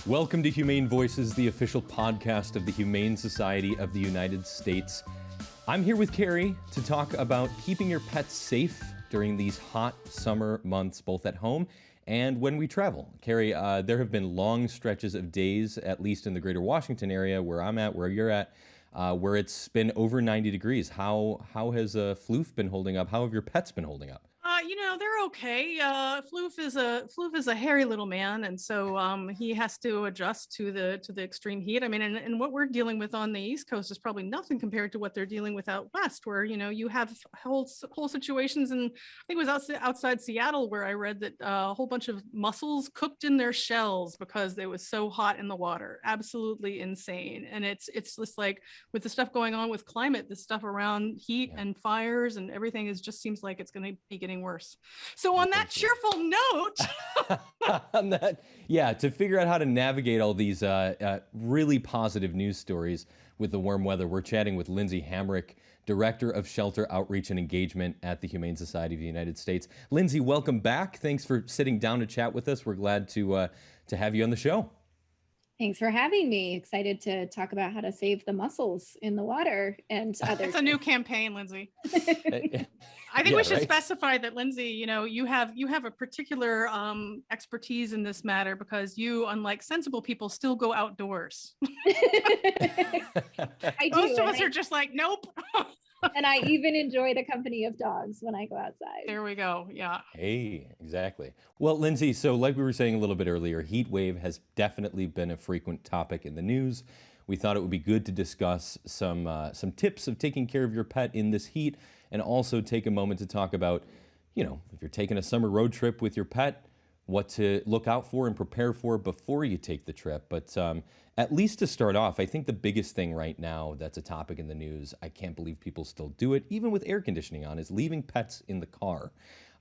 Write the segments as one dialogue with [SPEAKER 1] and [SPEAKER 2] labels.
[SPEAKER 1] Welcome to Humane Voices, the official podcast of the Humane Society of the United States. I'm here with Carrie to talk about keeping your pets safe during these hot summer months, both at home and when we travel. Carrie, there have been long stretches of days, at least in the greater Washington area where I'm at, where you're at, where it's been over 90 degrees. How has Floof been holding up? How have your pets been holding up?
[SPEAKER 2] They're okay. Floof is a hairy little man, and so he has to adjust to the extreme heat. I mean, and what we're dealing with on the East Coast is probably nothing compared to what they're dealing with out west, where you have whole situations. And I think it was outside Seattle where I read that a whole bunch of mussels cooked in their shells because it was so hot in the water. Absolutely insane. And it's just like with the stuff going on with climate, this stuff around heat and fires and everything just seems like it's going to be getting worse. So on that cheerful note,
[SPEAKER 1] to figure out how to navigate all these really positive news stories with the warm weather, we're chatting with Lindsay Hamrick, Director of Shelter Outreach and Engagement at the Humane Society of the United States. Lindsay, welcome back. Thanks for sitting down to chat with us. We're glad to have you on the show.
[SPEAKER 3] Thanks for having me. Excited to talk about how to save the mussels in the water and others.
[SPEAKER 2] It's a new campaign, Lindsay. I think we should specify that, Lindsay, you have a particular expertise in this matter because you, unlike sensible people, still go outdoors. Most of us are just like, nope.
[SPEAKER 3] And I even enjoy the company of dogs when I go outside.
[SPEAKER 2] There we go. Yeah.
[SPEAKER 1] Hey, exactly. Well, Lindsay, so like we were saying a little bit earlier, heat wave has definitely been a frequent topic in the news. We thought it would be good to discuss some tips of taking care of your pet in this heat, and also take a moment to talk about, if you're taking a summer road trip with your pet, what to look out for and prepare for before you take the trip. But at least to start off, I think the biggest thing right now that's a topic in the news, I can't believe people still do it, even with air conditioning on, is leaving pets in the car.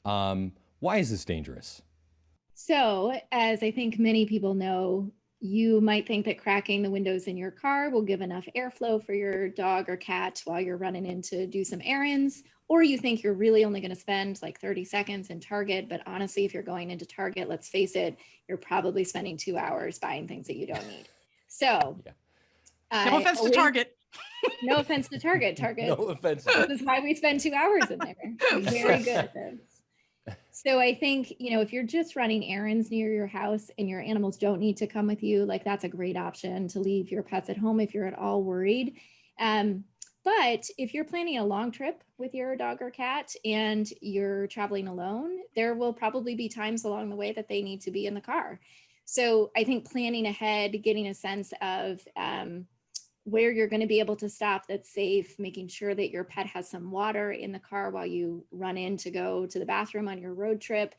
[SPEAKER 1] Why is this dangerous?
[SPEAKER 3] So, as I think many people know, you might think that cracking the windows in your car will give enough airflow for your dog or cat while you're running in to do some errands, or you think you're really only going to spend like 30 seconds in Target. But honestly, if you're going into Target, let's face it, you're probably spending 2 hours buying things that you don't need. So,
[SPEAKER 2] no offense to Target.
[SPEAKER 3] No offense to Target.
[SPEAKER 1] No offense.
[SPEAKER 3] This is why we spend 2 hours in there. I'm very good at this. So I think, if you're just running errands near your house and your animals don't need to come with you, like that's a great option to leave your pets at home if you're at all worried. But if you're planning a long trip with your dog or cat and you're traveling alone, there will probably be times along the way that they need to be in the car. So I think planning ahead, getting a sense of where you're going to be able to stop that's safe, making sure that your pet has some water in the car while you run in to go to the bathroom on your road trip,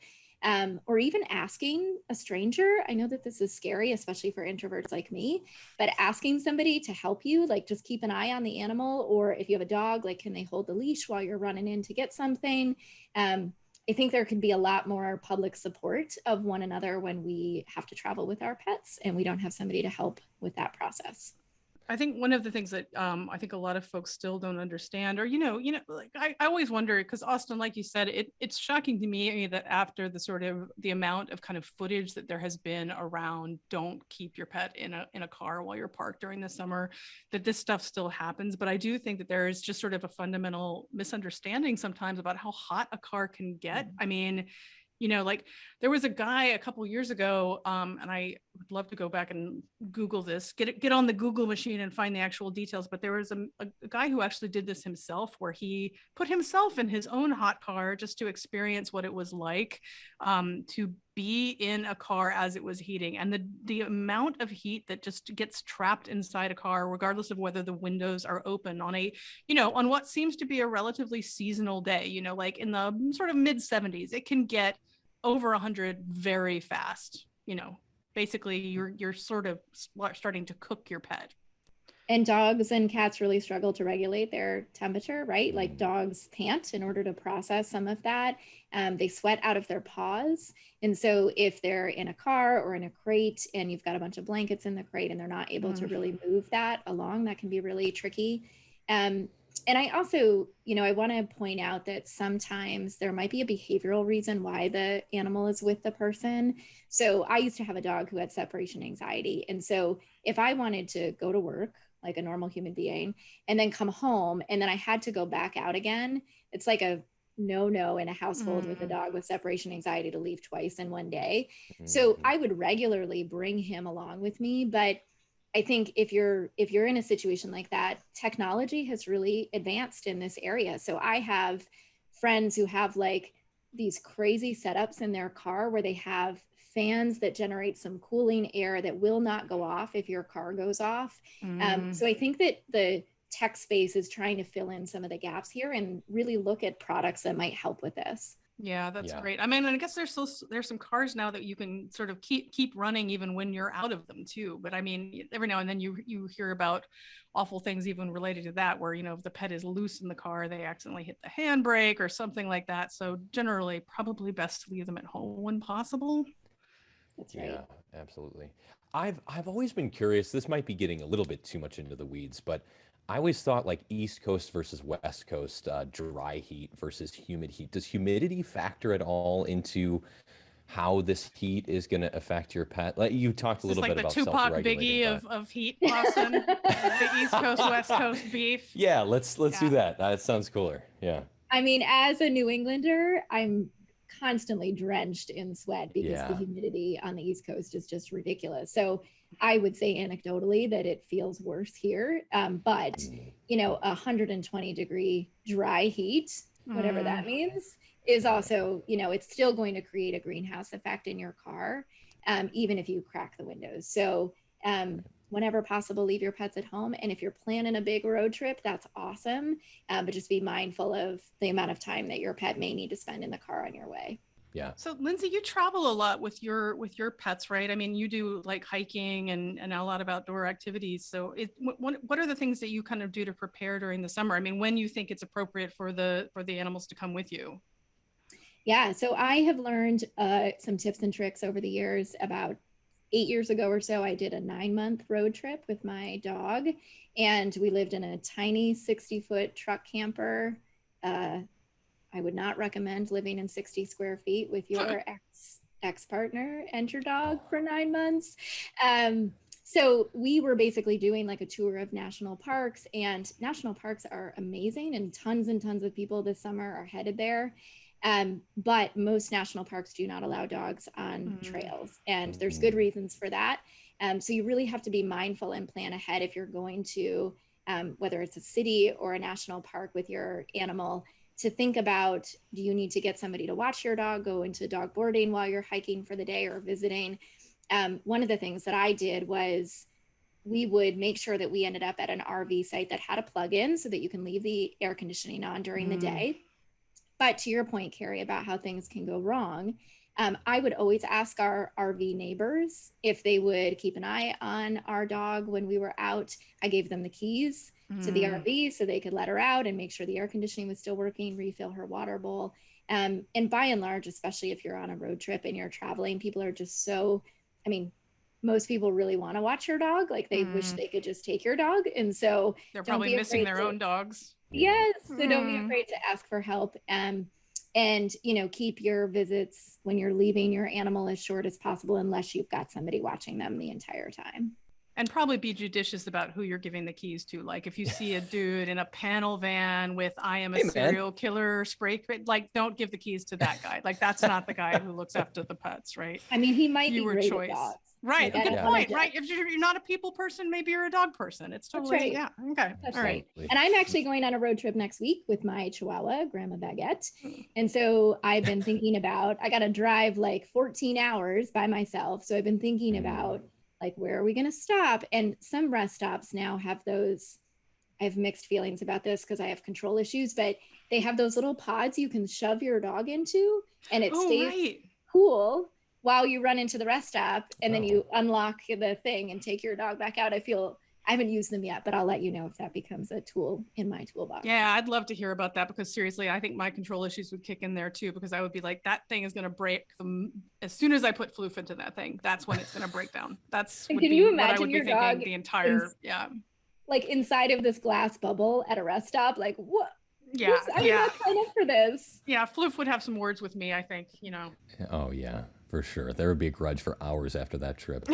[SPEAKER 3] or even asking a stranger. I know that this is scary, especially for introverts like me, but asking somebody to help you, like just keep an eye on the animal, or if you have a dog, like can they hold the leash while you're running in to get something? I think there can be a lot more public support of one another when we have to travel with our pets and we don't have somebody to help with that process.
[SPEAKER 2] I think one of the things that I think a lot of folks still don't understand, or like I always wonder, because Austin, like you said, it's shocking to me that after the amount of kind of footage that there has been around don't keep your pet in a car while you're parked during the summer, that this stuff still happens. But I do think that there is just sort of a fundamental misunderstanding sometimes about how hot a car can get. I mean, like there was a guy a couple of years ago, and I would love to go back and Google this, get on the Google machine and find the actual details. But there was a guy who actually did this himself, where he put himself in his own hot car just to experience what it was like to be in a car as it was heating, and the amount of heat that just gets trapped inside a car, regardless of whether the windows are open on on what seems to be a relatively seasonal day, like in the sort of mid 70s, it can get over 100 very fast. Basically you're sort of starting to cook your pet.
[SPEAKER 3] And dogs and cats really struggle to regulate their temperature, right? Like dogs pant in order to process some of that. They sweat out of their paws. And so if they're in a car or in a crate and you've got a bunch of blankets in the crate and they're not able to really move that along, that can be really tricky. And I also, I want to point out that sometimes there might be a behavioral reason why the animal is with the person. So I used to have a dog who had separation anxiety. And so if I wanted to go to work like a normal human being and then come home and then I had to go back out again, it's like a no in a household with a dog with separation anxiety to leave twice in one day. So I would regularly bring him along with me, but I think if you're in a situation like that, technology has really advanced in this area. So I have friends who have like these crazy setups in their car where they have fans that generate some cooling air that will not go off if your car goes off. So I think that the tech space is trying to fill in some of the gaps here and really look at products that might help with this.
[SPEAKER 2] Yeah, that's great. I mean, I guess there's some cars now that you can sort of keep running even when you're out of them too. But I mean, every now and then you hear about awful things even related to that, where if the pet is loose in the car, they accidentally hit the handbrake or something like that. So generally, probably best to leave them at home when possible.
[SPEAKER 3] That's right.
[SPEAKER 1] Yeah, absolutely. I've always been curious. This might be getting a little bit too much into the weeds, but I always thought like East Coast versus West Coast, dry heat versus humid heat. Does humidity factor at all into how this heat is going to affect your pet? Like you talked a
[SPEAKER 2] It's
[SPEAKER 1] little
[SPEAKER 2] like
[SPEAKER 1] bit
[SPEAKER 2] the
[SPEAKER 1] about
[SPEAKER 2] Tupac
[SPEAKER 1] self-regulating,
[SPEAKER 2] Biggie
[SPEAKER 1] but
[SPEAKER 2] of heat, Austin. The East Coast, West Coast beef.
[SPEAKER 1] yeah, let's do
[SPEAKER 2] Yeah.
[SPEAKER 1] that. That sounds cooler. Yeah.
[SPEAKER 3] I mean, as a New Englander, I'm constantly drenched in sweat because the
[SPEAKER 1] Yeah.
[SPEAKER 3] humidity on the East Coast is just ridiculous. So I would say anecdotally that it feels worse here. But, 120-degree dry heat, whatever that means, is also, it's still going to create a greenhouse effect in your car, even if you crack the windows. So, whenever possible, leave your pets at home. And if you're planning a big road trip, that's awesome. But just be mindful of the amount of time that your pet may need to spend in the car on your way.
[SPEAKER 1] Yeah.
[SPEAKER 2] So Lindsay, you travel a lot with your pets, right? I mean, you do like hiking and a lot of outdoor activities. So what are the things that you kind of do to prepare during the summer? I mean, when you think it's appropriate for the animals to come with you?
[SPEAKER 3] Yeah, so I have learned some tips and tricks over the years. About 8 years ago or so, I did a 9-month road trip with my dog, and we lived in a tiny 60-foot truck camper. I would not recommend living in 60 square feet with your ex partner and your dog for 9 months. So we were basically doing like a tour of national parks, and national parks are amazing, and tons of people this summer are headed there. But most national parks do not allow dogs on trails, and there's good reasons for that. So you really have to be mindful and plan ahead if you're going to, whether it's a city or a national park with your animal, to think about, do you need to get somebody to watch your dog, go into dog boarding while you're hiking for the day or visiting? One of the things that I did was we would make sure that we ended up at an RV site that had a plug-in so that you can leave the air conditioning on during the day. But to your point, Carrie, about how things can go wrong, I would always ask our RV neighbors if they would keep an eye on our dog when we were out. I gave them the keys to the RV so they could let her out and make sure the air conditioning was still working, refill her water bowl. And by and large, especially if you're on a road trip and you're traveling, people are just so, I mean, most people really want to watch your dog. Like they wish they could just take your dog. And so
[SPEAKER 2] they're probably missing their own dogs.
[SPEAKER 3] Yes. So don't be afraid to ask for help. And, keep your visits when you're leaving your animal as short as possible, unless you've got somebody watching them the entire time.
[SPEAKER 2] And probably be judicious about who you're giving the keys to. Like if you see a dude in a panel van with "I am a serial killer" spray, like don't give the keys to that guy. Like that's not the guy who looks after the pets, right?
[SPEAKER 3] I mean, he might be
[SPEAKER 2] Viewer
[SPEAKER 3] great
[SPEAKER 2] choice.
[SPEAKER 3] at dogs.
[SPEAKER 2] Right.
[SPEAKER 3] Like,
[SPEAKER 2] Good point. Right. If you're not a people person, maybe you're a dog person. It's totally,
[SPEAKER 3] right.
[SPEAKER 2] yeah. Okay.
[SPEAKER 3] That's
[SPEAKER 2] all right.
[SPEAKER 3] And I'm actually going on a road trip next week with my Chihuahua, Grandma Baguette. And so I've been thinking about, I got to drive like 14 hours by myself. So I've been thinking about like, where are we going to stop? And some rest stops now have those, I have mixed feelings about this because I have control issues, but they have those little pods you can shove your dog into and it stays cool while you run into the rest stop, and then you unlock the thing and take your dog back out. I haven't used them yet, but I'll let you know if that becomes a tool in my toolbox.
[SPEAKER 2] Yeah, I'd love to hear about that because seriously, I think my control issues would kick in there too, because I would be like, that thing is going to break as soon as I put floof into that thing. That's when it's going to break down. That's
[SPEAKER 3] can you imagine
[SPEAKER 2] what I would
[SPEAKER 3] your
[SPEAKER 2] be thinking
[SPEAKER 3] dog
[SPEAKER 2] the entire, yeah.
[SPEAKER 3] like inside of this glass bubble at a rest stop. Like, what?
[SPEAKER 2] Yeah,
[SPEAKER 3] I'm not signed up for this.
[SPEAKER 2] Yeah, Floof would have some words with me, I think,
[SPEAKER 1] Oh yeah, for sure. There would be a grudge for hours after that trip.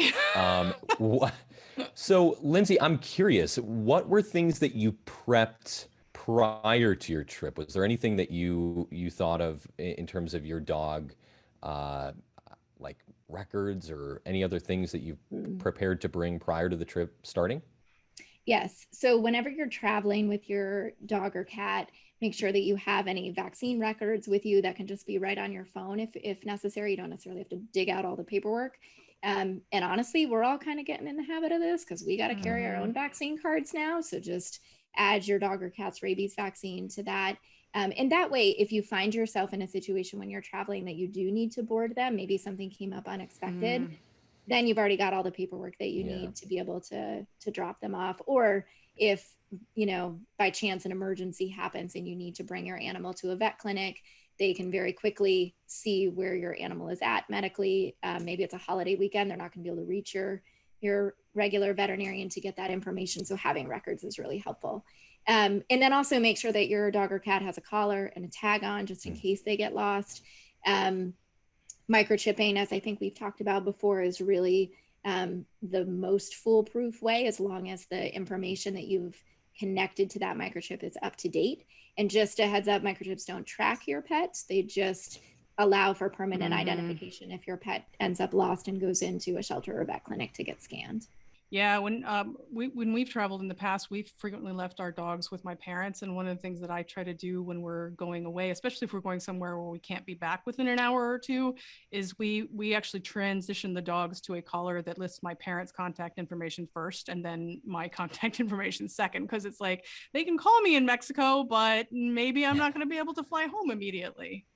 [SPEAKER 1] So, Lindsay, I'm curious, what were things that you prepped prior to your trip? Was there anything that you thought of in terms of your dog, uh, like records or any other things that you prepared to bring prior to the trip starting?
[SPEAKER 3] Yes. So whenever you're traveling with your dog or cat, make sure that you have any vaccine records with you that can just be right on your phone if necessary. You don't necessarily have to dig out all the paperwork. And honestly, we're all kind of getting in the habit of this because we got to carry our own vaccine cards now. So just add your dog or cat's rabies vaccine to that. And that way, if you find yourself in a situation when you're traveling that you do need to board them, maybe something came up unexpected, then you've already got all the paperwork that you need to be able to drop them off. Or if, by chance an emergency happens and you need to bring your animal to a vet clinic, they can very quickly see where your animal is at medically. Maybe it's a holiday weekend, they're not going to be able to reach your regular veterinarian to get that information. So having records is really helpful. And then also make sure that your dog or cat has a collar and a tag on just in case they get lost. Microchipping, as I think we've talked about before, is really the most foolproof way, as long as the information that you've connected to that microchip is up to date. And just a heads up, microchips don't track your pets. They just allow for permanent identification if your pet ends up lost and goes into a shelter or vet clinic to get scanned.
[SPEAKER 2] Yeah, when we've traveled in the past, we've frequently left our dogs with my parents. And one of the things that I try to do when we're going away, especially if we're going somewhere where we can't be back within an hour or two, is we actually transition the dogs to a collar that lists my parents' contact information first and then my contact information second. Because it's like, they can call me in Mexico, but maybe I'm not going to be able to fly home immediately.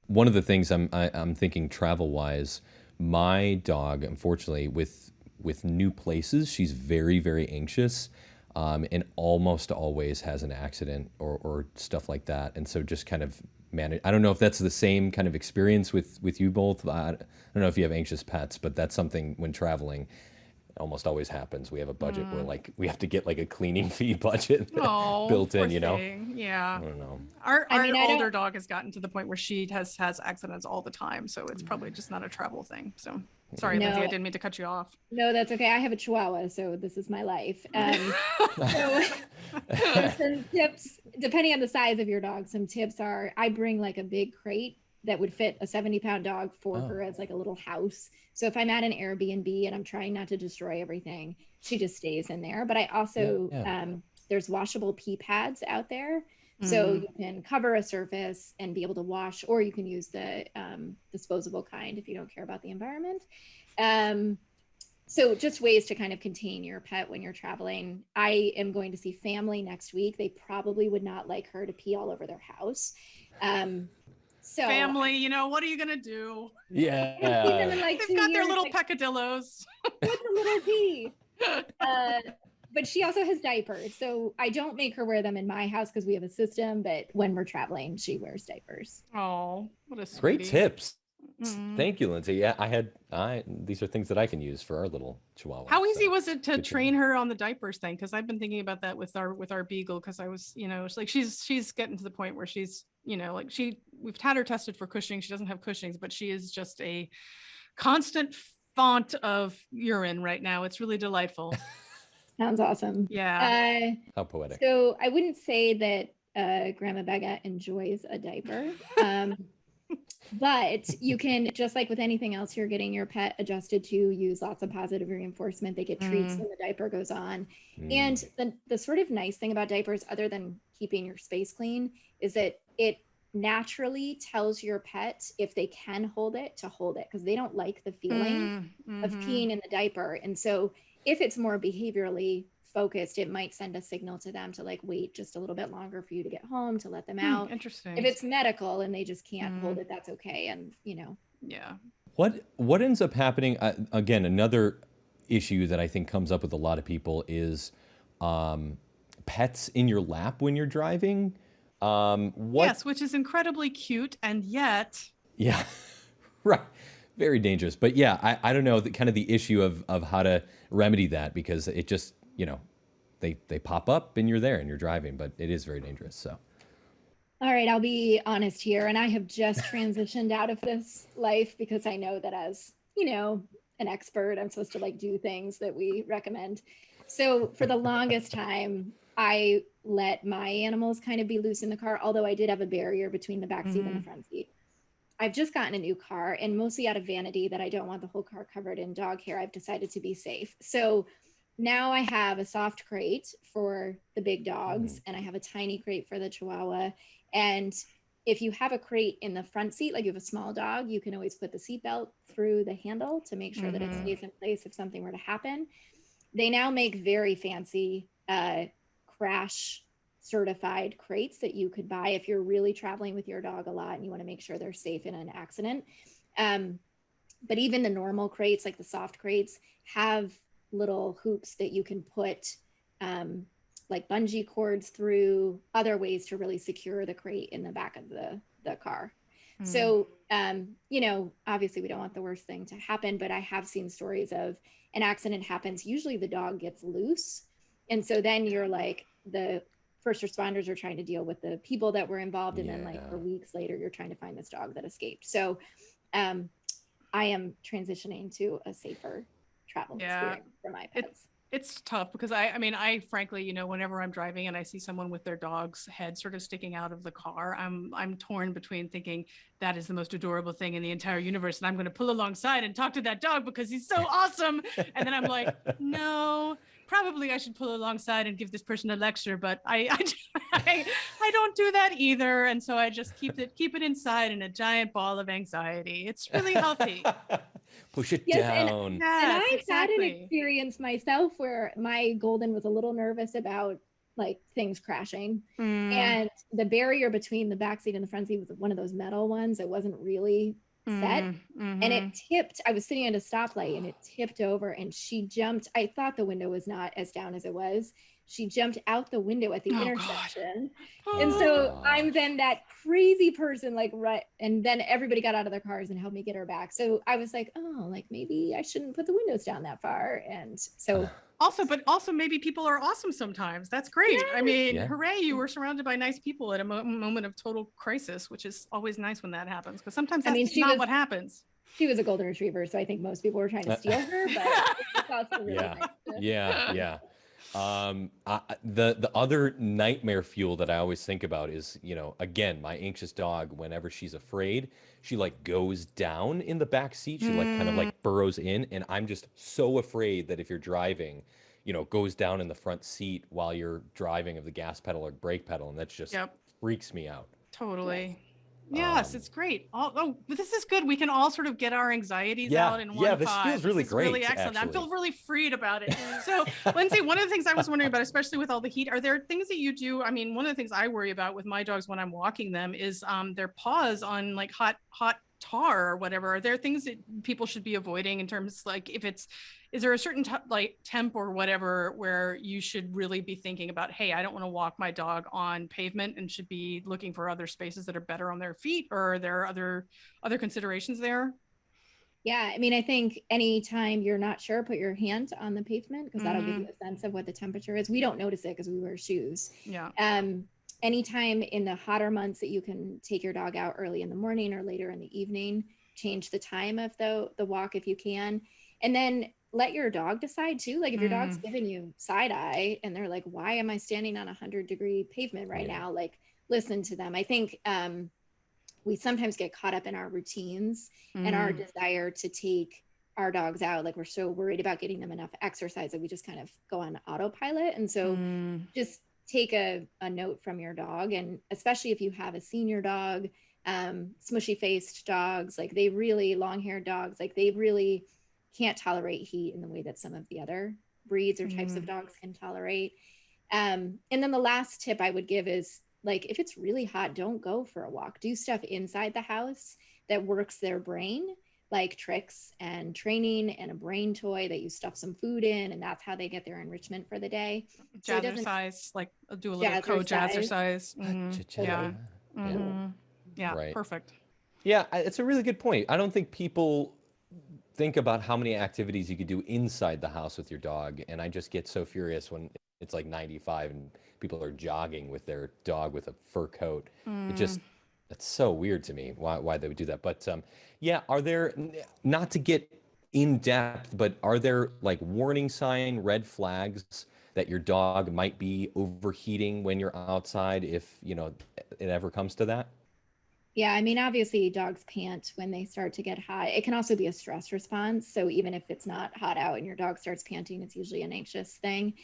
[SPEAKER 1] One of the things I'm thinking travel wise, my dog, unfortunately, with new places, she's very, very anxious, and almost always has an accident or stuff like that. And so just kind of manage. I don't know if that's the same kind of experience with you both. I don't know if you have anxious pets, but that's something when traveling almost always happens. We have a budget where we have to get like a cleaning fee budget built in,
[SPEAKER 2] Yeah.
[SPEAKER 1] I don't know.
[SPEAKER 2] Our older dog has gotten to the point where she has accidents all the time. So it's probably just not a travel thing. So sorry, Lindsay, I didn't mean to cut you off.
[SPEAKER 3] No, that's okay. I have a Chihuahua, so this is my life. So some tips, depending on the size of your dog, some tips are, I bring like a big crate that would fit a 70-pound dog for her as like a little house. So if I'm at an Airbnb and I'm trying not to destroy everything, she just stays in there. But I also, there's washable pee pads out there. So you can cover a surface and be able to wash, or you can use the disposable kind if you don't care about the environment. So just ways to kind of contain your pet when you're traveling. I am going to see family next week. They probably would not like her to pee all over their house. So
[SPEAKER 2] family, what are you gonna do?
[SPEAKER 1] Yeah,
[SPEAKER 2] they've got their little peccadillos
[SPEAKER 3] with a little pee. But she also has diapers, so I don't make her wear them in my house because we have a system. But when we're traveling, she wears diapers.
[SPEAKER 2] Oh, what a sweetie.
[SPEAKER 1] Great tips. Thank you, Lindsay. Yeah, these are things that I can use for our little Chihuahua.
[SPEAKER 2] How easy was it to train her on the diapers thing? Because I've been thinking about that with our Beagle, because I was, it's like she's getting to the point where she's, we've had her tested for Cushing. She doesn't have Cushing's, but she is just a constant font of urine right now. It's really delightful.
[SPEAKER 3] Sounds awesome.
[SPEAKER 2] Yeah.
[SPEAKER 1] How poetic.
[SPEAKER 3] So I wouldn't say that Grandma Becca enjoys a diaper. But you can, just like with anything else you're getting your pet adjusted to, use lots of positive reinforcement. They get treats when the diaper goes on. And the sort of nice thing about diapers, other than keeping your space clean, is that it naturally tells your pet if they can hold it to hold it, because they don't like the feeling of peeing in the diaper. And so if it's more behaviorally focused, it might send a signal to them to like wait just a little bit longer for you to get home, to let them out.
[SPEAKER 2] Interesting.
[SPEAKER 3] If it's medical and they just can't hold it, that's okay. And
[SPEAKER 2] yeah.
[SPEAKER 1] What ends up happening, again, another issue that I think comes up with a lot of people is pets in your lap when you're driving.
[SPEAKER 2] Yes, which is incredibly cute, and yet
[SPEAKER 1] right, very dangerous. But yeah, I don't know, the kind of the issue of how to remedy that, because it just they pop up and you're there and you're driving, but it is very dangerous. So.
[SPEAKER 3] All right, I'll be honest here. And I have just transitioned out of this life because I know that as, an expert, I'm supposed to like do things that we recommend. So for the longest time, I let my animals kind of be loose in the car, although I did have a barrier between the back seat and the front seat. I've just gotten a new car, and mostly out of vanity that I don't want the whole car covered in dog hair, I've decided to be safe. So now I have a soft crate for the big dogs, and I have a tiny crate for the Chihuahua. And if you have a crate in the front seat, like you have a small dog, you can always put the seatbelt through the handle to make sure that it stays in place if something were to happen. They now make very fancy crash certified crates that you could buy if you're really traveling with your dog a lot and you want to make sure they're safe in an accident. But even the normal crates, like the soft crates, have little hoops that you can put like bungee cords through, other ways to really secure the crate in the back of the car. So, obviously we don't want the worst thing to happen, but I have seen stories of an accident happens. Usually the dog gets loose. And so then you're like, the first responders are trying to deal with the people that were involved. And then like for weeks later, you're trying to find this dog that escaped. So I am transitioning to a safer travel experience for my pets.
[SPEAKER 2] It's tough because I frankly, whenever I'm driving and I see someone with their dog's head sort of sticking out of the car, I'm torn between thinking that is the most adorable thing in the entire universe, and I'm going to pull alongside and talk to that dog because he's so awesome. And then I'm like, no, probably I should pull alongside and give this person a lecture, but I don't do that either. And so I just keep it inside in a giant ball of anxiety. It's really healthy.
[SPEAKER 1] Push it down.
[SPEAKER 3] And I've had an experience myself where my golden was a little nervous about like things crashing, and the barrier between the back seat and the front seat was one of those metal ones that wasn't really set, and it tipped. I was sitting at a stoplight and it tipped over, and she jumped. I thought the window was not as down as it was. She jumped out the window at the intersection. And so I'm then that crazy person, like, right. And then everybody got out of their cars and helped me get her back. So I was like, oh, like maybe I shouldn't put the windows down that far. And so
[SPEAKER 2] also maybe people are awesome sometimes. That's great. Yes. I mean, hooray, you were surrounded by nice people at a moment of total crisis, which is always nice when that happens. Because sometimes that's not what happens.
[SPEAKER 3] She was a golden retriever, so I think most people were trying to steal her, but it's also really nice.
[SPEAKER 1] The other nightmare fuel that I always think about is, again, my anxious dog, whenever she's afraid, she like goes down in the back seat. She like kind of like burrows in. And I'm just so afraid that if you're driving, goes down in the front seat while you're driving of the gas pedal or brake pedal. And that's just freaks me out.
[SPEAKER 2] Totally. Yes, it's great. This is good. We can all sort of get our anxieties out in one pod.
[SPEAKER 1] This feels really great.
[SPEAKER 2] Really excellent. I feel really freed about it. So, Lindsay, one of the things I was wondering about, especially with all the heat, are there things that you do? I mean, one of the things I worry about with my dogs when I'm walking them is their paws on like hot tar or whatever. Are there things that people should be avoiding in terms like is there a certain like temp or whatever where you should really be thinking about, hey, I don't want to walk my dog on pavement and should be looking for other spaces that are better on their feet, or are there other considerations there?
[SPEAKER 3] Yeah, I mean, I think anytime you're not sure, put your hand on the pavement because that'll give you a sense of what the temperature is. We don't notice it because we wear shoes.
[SPEAKER 2] Yeah.
[SPEAKER 3] Anytime in the hotter months that you can take your dog out early in the morning or later in the evening, change the time of the walk if you can. And then let your dog decide too. Like if your dog's giving you side eye and they're like, why am I standing on 100-degree pavement right now? Like listen to them. I think we sometimes get caught up in our routines and our desire to take our dogs out. Like we're so worried about getting them enough exercise that we just kind of go on autopilot. And so just take a note from your dog. And especially if you have a senior dog, smushy faced dogs, like they really long-haired dogs, like they really can't tolerate heat in the way that some of the other breeds or types of dogs can tolerate. And then the last tip I would give is like, if it's really hot, don't go for a walk. Do stuff inside the house that works their brain, like tricks and training and a brain toy that you stuff some food in. And that's how they get their enrichment for the day.
[SPEAKER 2] Jazzercise, like do a little co-jazzercise. Yeah,
[SPEAKER 1] right.
[SPEAKER 2] Perfect.
[SPEAKER 1] Yeah, it's a really good point. I don't think people think about how many activities you could do inside the house with your dog, and I just get so furious when it's like 95 and people are jogging with their dog with a fur coat. It just, that's so weird to me why they would do that. But yeah, are there, not to get in depth, but are there like warning sign, red flags that your dog might be overheating when you're outside if, it ever comes to that?
[SPEAKER 3] Yeah, I mean, obviously dogs pant when they start to get hot. It can also be a stress response. So even if it's not hot out and your dog starts panting, it's usually an anxious thing.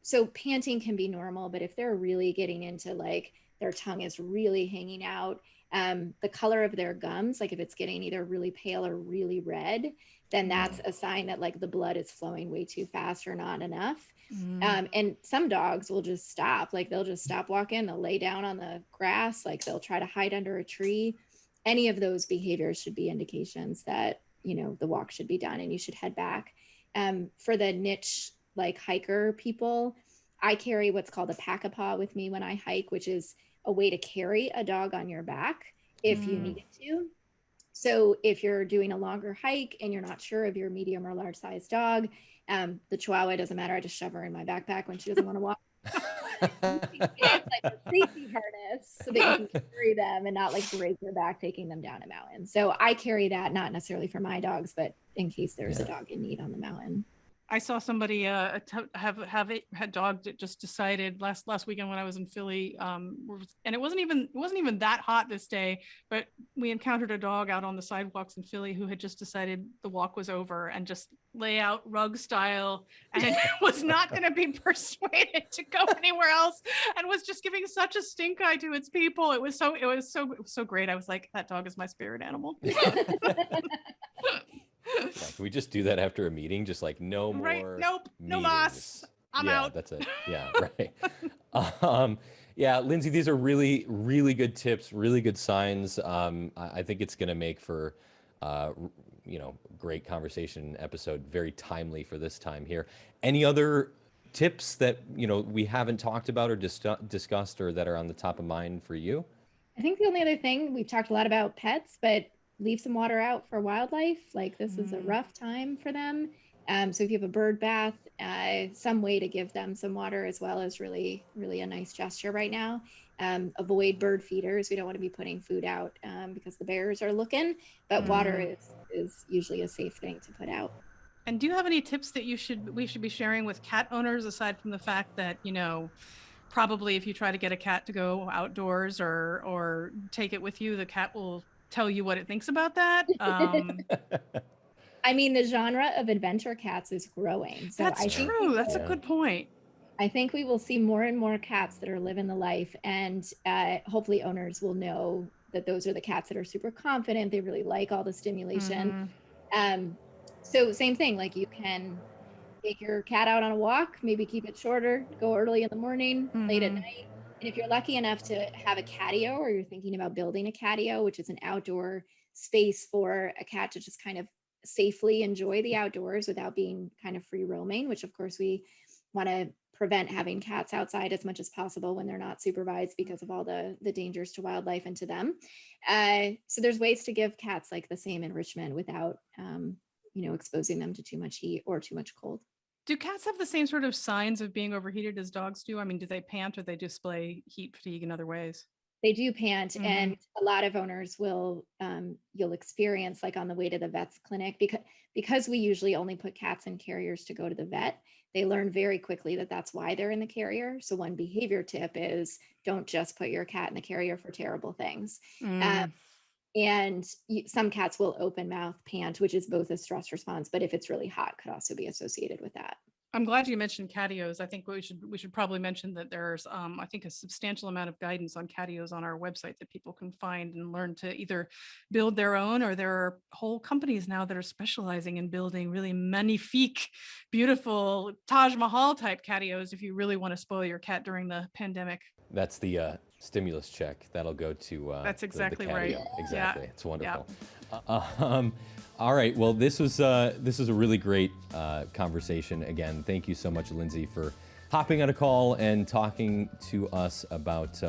[SPEAKER 3] So panting can be normal, but if they're really getting into like their tongue is really hanging out, the color of their gums, like if it's getting either really pale or really red, then that's a sign that like the blood is flowing way too fast or not enough. And some dogs will just stop, like they'll just stop walking, they'll lay down on the grass, like they'll try to hide under a tree. Any of those behaviors should be indications that, the walk should be done and you should head back. For the niche, like hiker people, I carry what's called a pack-a-paw with me when I hike, which is a way to carry a dog on your back if you needed to. So if you're doing a longer hike and you're not sure of your medium or large size dog, the Chihuahua doesn't matter. I just shove her in my backpack when she doesn't want to walk. It's like a safety harness so that you can carry them and not like break your back taking them down a mountain. So I carry that not necessarily for my dogs, but in case there's a dog in need on the mountain.
[SPEAKER 2] I saw somebody have a dog that just decided last weekend when I was in Philly, and it wasn't even that hot this day, but we encountered a dog out on the sidewalks in Philly who had just decided the walk was over and just lay out rug style and was not going to be persuaded to go anywhere else and was just giving such a stink eye to its people. It was so great. I was like, that dog is my spirit animal.
[SPEAKER 1] Yeah, can we just do that after a meeting? Just like no more.
[SPEAKER 2] Right. Nope. No
[SPEAKER 1] meetings.
[SPEAKER 2] boss. I'm out.
[SPEAKER 1] That's it. Yeah. Right. Yeah, Lindsay, these are really, really good tips, really good signs. I think it's going to make for, great conversation episode, very timely for this time here. Any other tips that, we haven't talked about or discussed or that are on the top of mind for you?
[SPEAKER 3] I think the only other thing, we've talked a lot about pets, but leave some water out for wildlife. Like this is a rough time for them. So if you have a bird bath, some way to give them some water as well is really, really a nice gesture right now. Avoid bird feeders. We don't want to be putting food out because the bears are looking, but water is usually a safe thing to put out.
[SPEAKER 2] And do you have any tips that we should be sharing with cat owners, aside from the fact that, probably if you try to get a cat to go outdoors or take it with you, the cat will tell you what it thinks about that?
[SPEAKER 3] I mean, the genre of adventure cats is growing. So
[SPEAKER 2] that's true. That's a good point.
[SPEAKER 3] I think we will see more and more cats that are living the life, and hopefully owners will know that those are the cats that are super confident. They really like all the stimulation. So same thing, like you can take your cat out on a walk, maybe keep it shorter, go early in the morning, late at night. And if you're lucky enough to have a catio, or you're thinking about building a catio, which is an outdoor space for a cat to just kind of safely enjoy the outdoors without being kind of free roaming, which of course we want to prevent having cats outside as much as possible when they're not supervised because of all the dangers to wildlife and to them. So there's ways to give cats like the same enrichment without, exposing them to too much heat or too much cold.
[SPEAKER 2] Do cats have the same sort of signs of being overheated as dogs do? I mean, do they pant or they display heat fatigue in other ways?
[SPEAKER 3] They do pant, and a lot of owners will, you'll experience like on the way to the vet's clinic, because we usually only put cats in carriers to go to the vet. They learn very quickly that that's why they're in the carrier. So one behavior tip is don't just put your cat in the carrier for terrible things. And some cats will open mouth pant, which is both a stress response, but if it's really hot, could also be associated with that.
[SPEAKER 2] I'm glad you mentioned catios. I think we should probably mention that there's I think a substantial amount of guidance on catios on our website that people can find and learn to either build their own, or there are whole companies now that are specializing in building really magnifique, beautiful Taj Mahal type catios if you really want to spoil your cat during the pandemic.
[SPEAKER 1] That's the stimulus check that'll go to
[SPEAKER 2] that's exactly
[SPEAKER 1] the
[SPEAKER 2] right.
[SPEAKER 1] Exactly.
[SPEAKER 2] Yeah.
[SPEAKER 1] It's wonderful.
[SPEAKER 2] Yeah.
[SPEAKER 1] All right. Well, this was a really great conversation. Again, thank you so much, Lindsay, for hopping on a call and talking to us about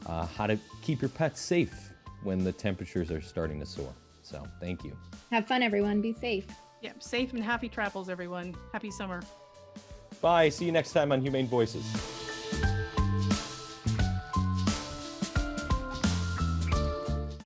[SPEAKER 1] how to keep your pets safe when the temperatures are starting to soar. So thank you.
[SPEAKER 3] Have fun, everyone. Be safe.
[SPEAKER 2] Yeah, safe and happy travels, everyone. Happy summer.
[SPEAKER 1] Bye. See you next time on Humane Voices.